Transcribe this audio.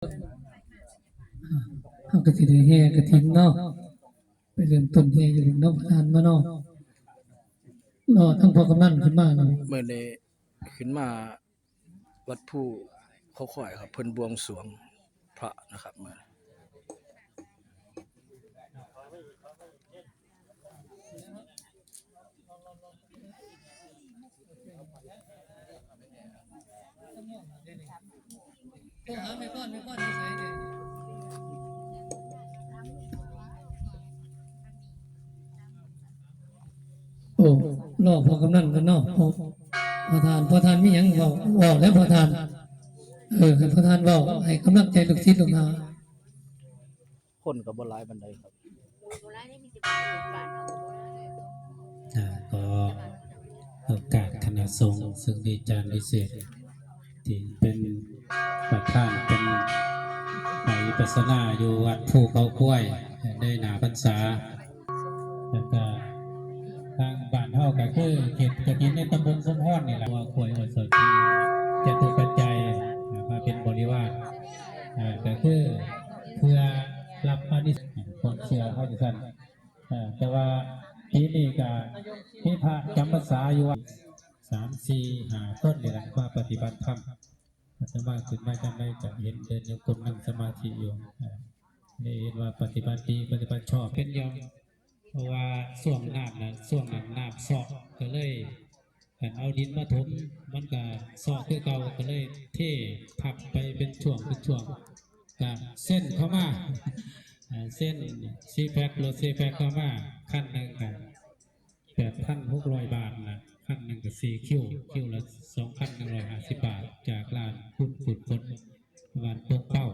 เขาก็สิได้แห่กฐินเนาะไปเริ่มต้นแห่อยู่นอกทานมาเนาะรอทั้งพ่อกำนันขึ้นมาเนาะเมื่อนี้ขึ้นมาวัดผู้เขาค่อยครับเพิ่นบวงสรวงพระนะครับมาโอ้รอพ่อกำนันกันเนาะพ่อทานมีหยังเว้าแล้วพ่อทานให้พ่อทานเว้าให้กำลังใจลูกศิษย์ลูกหาคนก็บ่หลายปานใดครับก็โอกาสคณะสงฆ์ซึ่งมีอาจารย์พิเศษที่เป็นประธานเป็นวิปัสสนาอยู่วัดภูเขากล้วยได้หนาพรรษาแล้วก็ทางบ้านเฮาก็คือเขตกฐินในตำบลสมพรนี่แหละว่าป่วยอดสดจะถูกปัจจัยมาเป็นบริวารก็คือเพื่อรับอานิสงส์ความเชื่อเขาจะสั่นแต่ว่าที่นี่ก็มีพระจำพรรษาอยู่3-4-5 คนนี่แหละมาปฏิบัติธรรมสมาธิมาจำได้จะเห็นเดินโยกนั่งสมาธิอยู่ได้เห็นว่าปฏิบัติดีปฏิบัติชอบเป็นยอมเพราะว่าส่วงน้ำนะส่วงน้ำซอกก็เลยเอาดินมาถมมันก็ซอกคือเก่าก็เลยเททับไปเป็นช่วงก็เส้นเข้ามาเส้นซีแพครถซีแพคเข้ามาขั้นหนึ่งกัน8,600 บาทนะขั้นหนึ่งกับ4 คิวละ2,150 บาทจากร้านขุดฝนวันตกเป้า